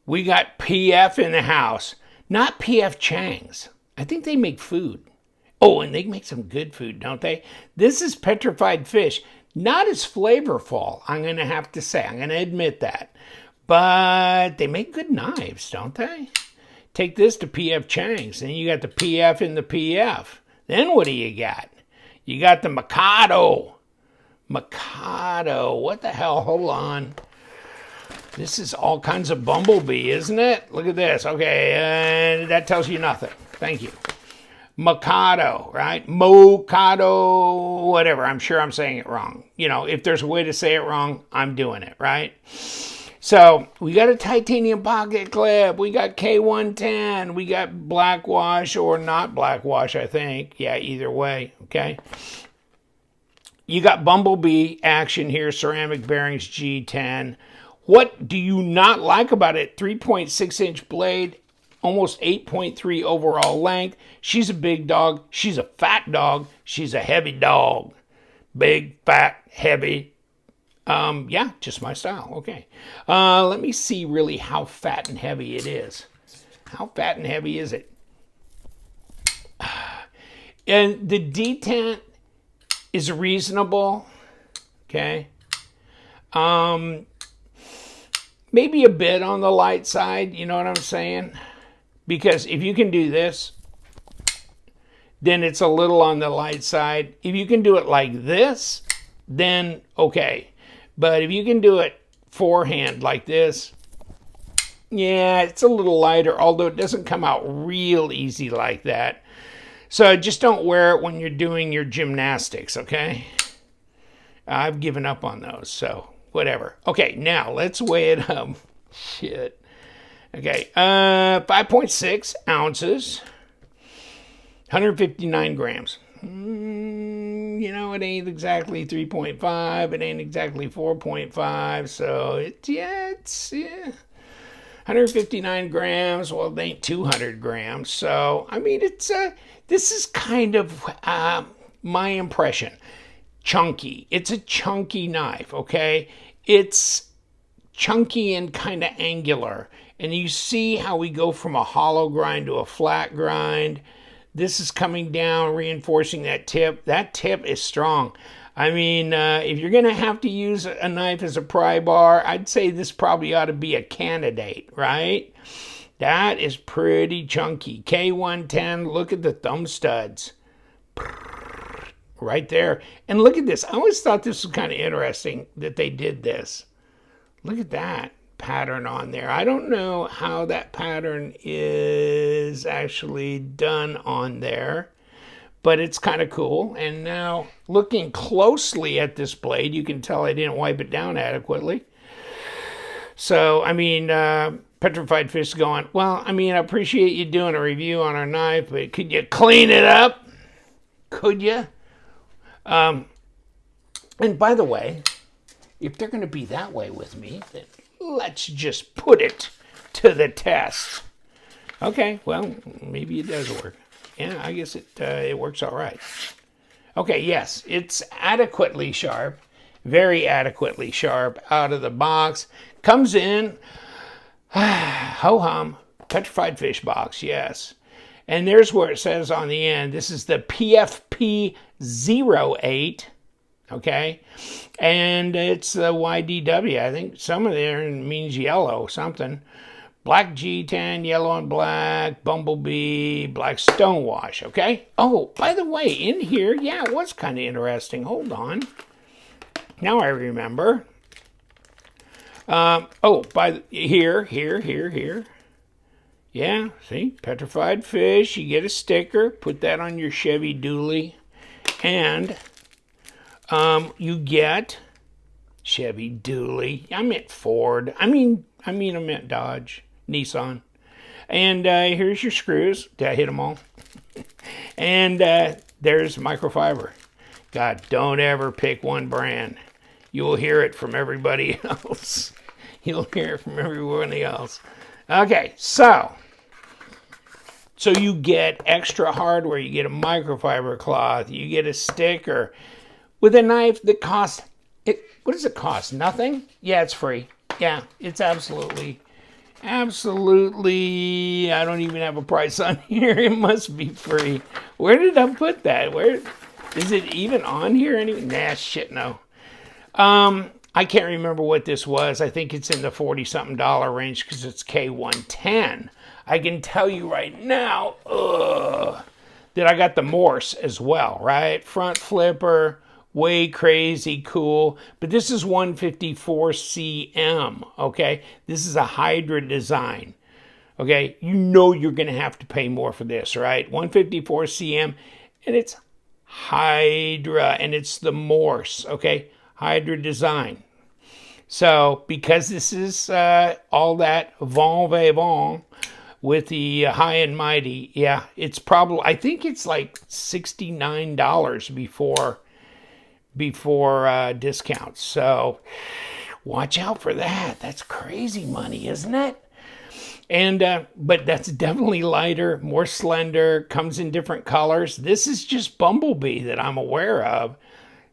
We got PF in the house. Not PF Chang's. I think they make food. Oh, and they make some good food, don't they? This is petrified fish. Not as flavorful, I'm going to have to say. I'm going to admit that. But they make good knives, don't they? Take this to PF Chang's. And you got the PF in the PF. Then what do you got? You got the Mocado. Mocado. What the hell? Hold on. This is all kinds of bumblebee, isn't it? Look at this. Okay, that tells you nothing. Thank you. Mocado, right? Mocado, whatever. I'm sure I'm saying it wrong. You know, if there's a way to say it wrong, I'm doing it, right? So we got a titanium pocket clip. We got K110. We got blackwash or not blackwash, I think. Yeah, either way, okay? You got bumblebee action here, ceramic bearings G10. What do you not like about it? 3.6-inch blade, almost 8.3 overall length. She's a big dog. She's a fat dog. She's a heavy dog. Big, fat, heavy. Yeah, just my style. Okay. Let me see really how fat and heavy it is. How fat and heavy is it? And the detent is reasonable. Okay. Maybe a bit on the light side, you know what I'm saying? Because if you can do this, then it's a little on the light side. If you can do it like this, then okay. But if you can do it forehand like this, yeah, it's a little lighter, although it doesn't come out real easy like that. So just don't wear it when you're doing your gymnastics, okay? I've given up on those, so whatever. Okay, now let's weigh it up. Shit. Okay, 5.6 ounces, 159 grams. You know, it ain't exactly 3.5. It ain't exactly 4.5. So, it's 159 grams. Well, it ain't 200 grams. So, I mean, this is kind of my impression. Chunky. It's a chunky knife, okay? It's chunky and kind of angular. And you see how we go from a hollow grind to a flat grind. This is coming down, reinforcing that tip. That tip is strong. I mean, if you're going to have to use a knife as a pry bar, I'd say this probably ought to be a candidate, right? That is pretty chunky. K110, look at the thumb studs. Right there. And look at this. I always thought this was kind of interesting that they did this. Look at that pattern on there. I don't know how that pattern is actually done on there, but it's kind of cool. And now looking closely at this blade, you can tell I didn't wipe it down adequately. So, I mean, Petrified Fish going, well, I mean, I appreciate you doing a review on our knife, but could you clean it up? Could you? And by the way, if they're going to be that way with me, then let's just put it to the test. Okay, well, maybe it does work. Yeah, I guess it works all right. Okay, yes, it's adequately sharp, very adequately sharp out of the box. Comes in, ho-hum, Petrified Fish box, yes. And there's where it says on the end, this is the PFP08, okay? And it's the YDW. I think some of there means yellow, something. Black G10, yellow and black, bumblebee, black stonewash, okay? Oh, by the way, in here, yeah, it was kind of interesting. Hold on. Now I remember. Here. Yeah, see, Petrified Fish. You get a sticker. Put that on your Chevy dually. And you get Chevy dually. I meant Ford. I meant Dodge, Nissan. And here's your screws. Did I hit them all? And there's microfiber. God, don't ever pick one brand. You'll hear it from everybody else. You'll hear it from everybody else. Okay, so you get extra hardware. You get a microfiber cloth. You get a sticker with a knife that costs, what does it cost? Nothing? Yeah, it's free. Yeah, it's absolutely Absolutely, I don't even have a price on here. It must be free. Where did I put that? Where is it even on here? Nah, shit, no. I can't remember what this was. I think it's in the $40-something range because it's K110. I can tell you right now that I got the Morse as well, right? Front flipper, way crazy cool. But this is 154 cm, okay? This is a Hydra design, okay? You know you're going to have to pay more for this, right? 154 cm, and it's Hydra, and it's the Morse, okay? Hydra design. So because this is all that bon vivant with the high and mighty, yeah, it's probably, I think it's like $69 before discounts. So watch out for that. That's crazy money, isn't it? And but that's definitely lighter, more slender, comes in different colors. This is just Bumblebee that I'm aware of.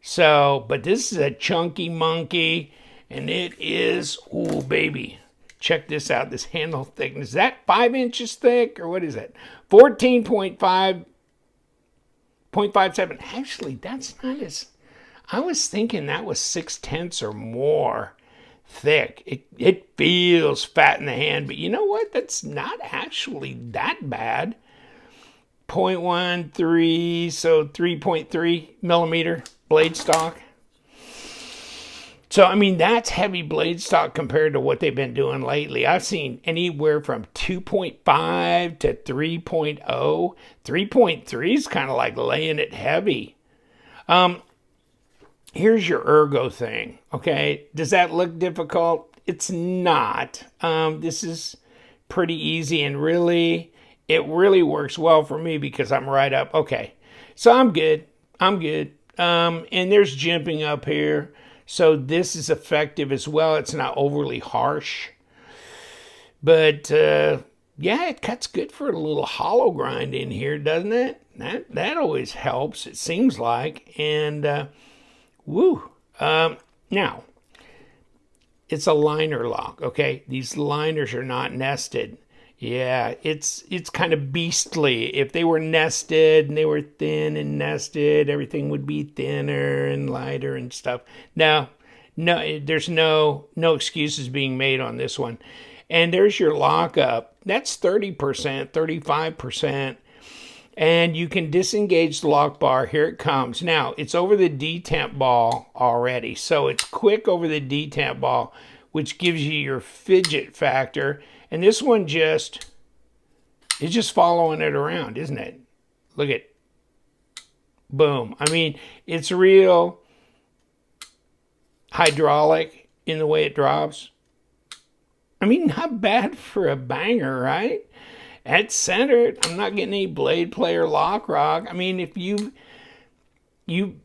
So, but this is a chunky monkey, and it is, ooh, baby. Check this out, this handle thickness. Is that 5 inches thick, or what is it? 14.57. Actually, that's not as, I was thinking that was 6/10 or more thick. It feels fat in the hand, but you know what? That's not actually that bad. 0.13, so 3.3 millimeter blade stock. So, I mean, that's heavy blade stock compared to what they've been doing lately. I've seen anywhere from 2.5 to 3.0. 3.3 is kind of like laying it heavy. Here's your ergo thing, okay? Does that look difficult? It's not. This is pretty easy, and really, it really works well for me because I'm right up. Okay, so I'm good. And there's jimping up here. So this is effective as well. It's not overly harsh. But, yeah, it cuts good for a little hollow grind in here, doesn't it? That always helps, it seems like. And, woo. Now, it's a liner lock, okay? These liners are not nested. Yeah, it's kind of beastly. If they were nested and they were thin and nested, everything would be thinner and lighter and stuff. No, there's no excuses being made on this one. And there's your lockup. That's 30%, 35%. And you can disengage the lock bar. Here it comes. Now, it's over the detemp ball already. So it's quick over the detemp ball, which gives you your fidget factor. And this one is just following it around, isn't it? Look at, boom. I mean, it's real hydraulic in the way it drops. I mean, not bad for a banger, right? It's centered. I'm not getting any blade play or lock rock. I mean, if you've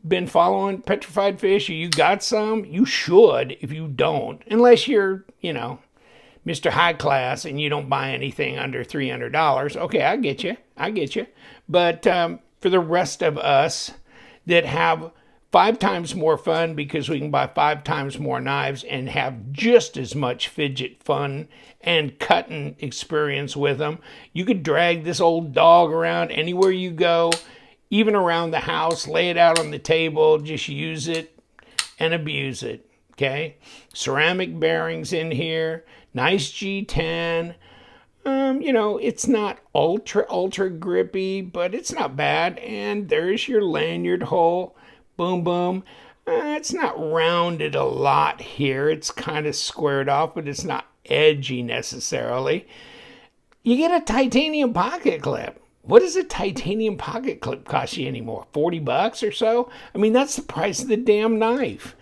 been following Petrified Fish or you got some, you should if you don't. Unless you're, Mr. High Class and you don't buy anything under $300. Okay, I get you. But for the rest of us that have 5 times more fun because we can buy 5 times more knives and have just as much fidget fun and cutting experience with them, you could drag this old dog around anywhere you go, even around the house, lay it out on the table, just use it and abuse it, okay? Ceramic bearings in here. Nice G10. It's not ultra grippy, but it's not bad. And there's your lanyard hole. Boom, boom. It's not rounded a lot here. It's kind of squared off, but it's not edgy necessarily. You get a titanium pocket clip. What does a titanium pocket clip cost you anymore? $40 or so? I mean, that's the price of the damn knife.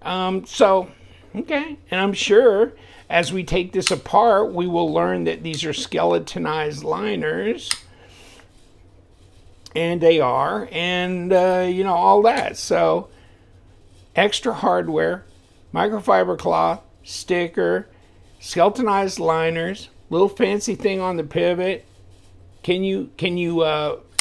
Okay. And I'm sure as we take this apart, we will learn that these are skeletonized liners. And they are. And, all that. So, extra hardware, microfiber cloth, sticker, skeletonized liners, little fancy thing on the pivot. Can you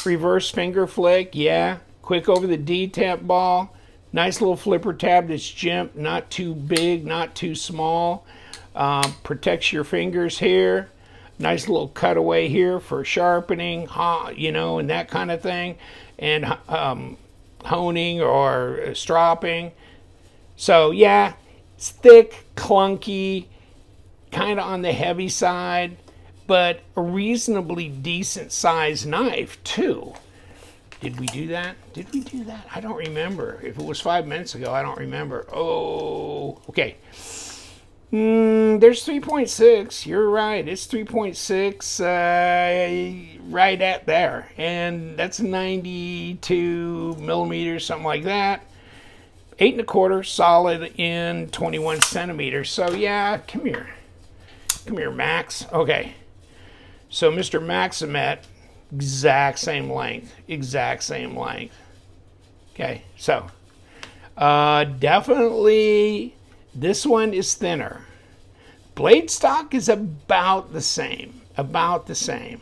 reverse finger flick? Yeah. Quick over the detemp ball. Nice little flipper tab that's jimped, not too big, not too small. Protects your fingers here. Nice little cutaway here for sharpening, you know, and that kind of thing, and honing or stropping. So yeah, it's thick, clunky, kind of on the heavy side, but a reasonably decent sized knife too. Did we do that? Did we do that? I don't remember. If it was 5 minutes ago, I don't remember. Oh, okay. There's 3.6. You're right. It's 3.6 right at there. And that's 92 millimeters, something like that. 8 1/4 solid in 21 centimeters. So yeah, come here. Come here, Max. Okay. So Mr. Maximet, exact same length. Exact same length. Okay, so definitely this one is thinner. Blade stock is about the same. About the same.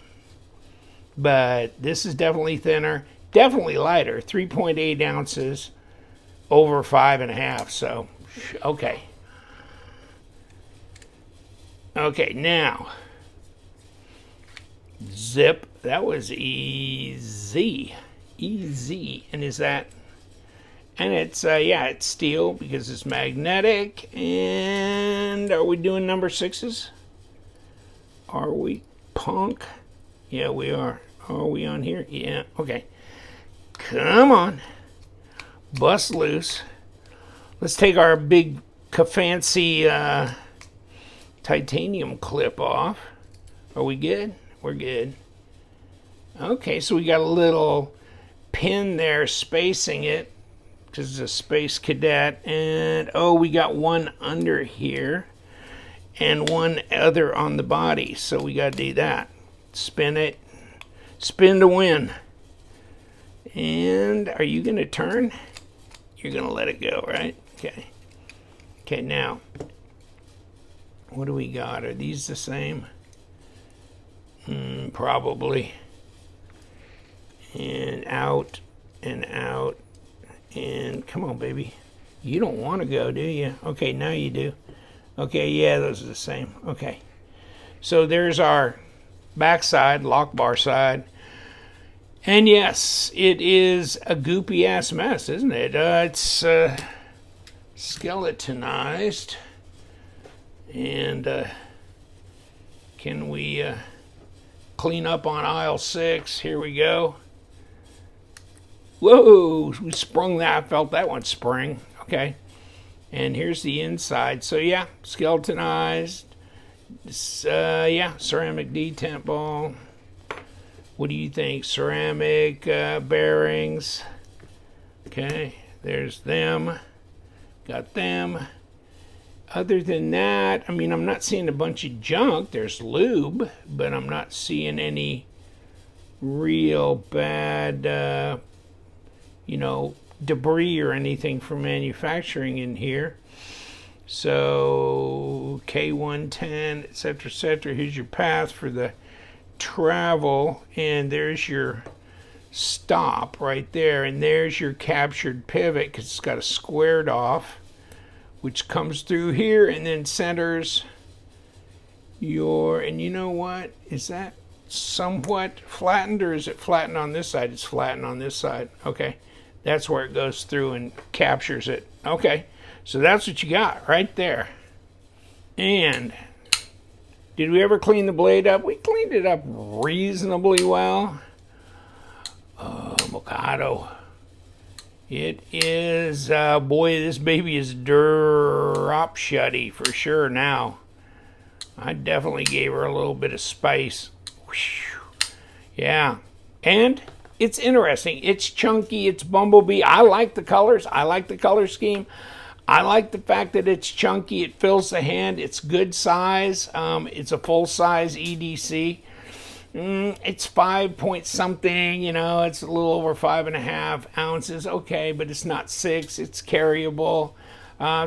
But this is definitely thinner. Definitely lighter. 3.8 ounces over 5.5. So, okay. Okay, now. Zip. That was easy. Easy. And is that... And it's, yeah, it's steel because it's magnetic. And are we doing number 6s? Are we? Punk? Yeah, we are. Are we on here? Yeah, okay. Come on. Bust loose. Let's take our big fancy titanium clip off. Are we good? We're good. Okay, so we got a little pin there spacing it. This is a Space Cadet, and oh, we got one under here and one other on the body, so we got to do that. Spin it, spin to win. And are you going to turn? You're going to let it go, right? Okay. Okay, now, what do we got? Are these the same? Probably. And out and out. And come on, baby. You don't want to go, do you? Okay, now you do. Okay, yeah, those are the same. Okay. So there's our backside, lock bar side. And yes, it is a goopy ass mess, isn't it? It's skeletonized. And can we clean up on aisle 6? Here we go. Whoa, we sprung that. Felt that one spring. Okay. And here's the inside. So, yeah, skeletonized. Yeah, ceramic detent ball. What do you think? Ceramic bearings. Okay, there's them. Got them. Other than that, I mean, I'm not seeing a bunch of junk. There's lube, but I'm not seeing any real bad... you know, debris or anything from manufacturing in here. So K110, etc., etc. Here's your path for the travel, and there's your stop right there, and there's your captured pivot because it's got a squared off, which comes through here and then centers your, and you know what? Is that somewhat flattened, or is it flattened on this side? It's flattened on this side. Okay. That's where it goes through and captures it. Okay, so that's what you got right there. And did we ever clean the blade up? We cleaned it up reasonably well. Mocado. It is, boy, this baby is drop shutty for sure now. I definitely gave her a little bit of space. Whew. Yeah, and it's interesting. It's chunky. It's Bumblebee. I like the colors. I like the color scheme. I like the fact that it's chunky. It fills the hand. It's good size. It's a full-size EDC. It's 5 point something. You know, it's a little over 5.5 ounces. Okay, but it's not 6. It's carryable.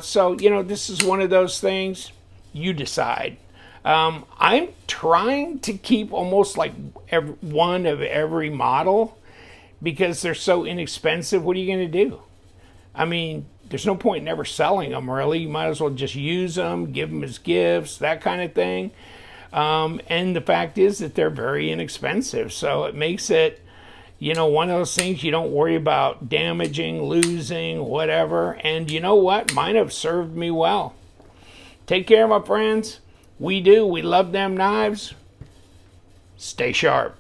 So, you know, this is one of those things. You decide. I'm trying to keep almost like one of every model because they're so inexpensive. What are you going to do? I mean, there's no point in ever selling them, really. You might as well just use them, give them as gifts, that kind of thing. And the fact is that they're very inexpensive. So it makes it, you know, one of those things you don't worry about damaging, losing, whatever. And you know what? Mine have served me well. Take care, my friends. We do. We love them knives. Stay sharp.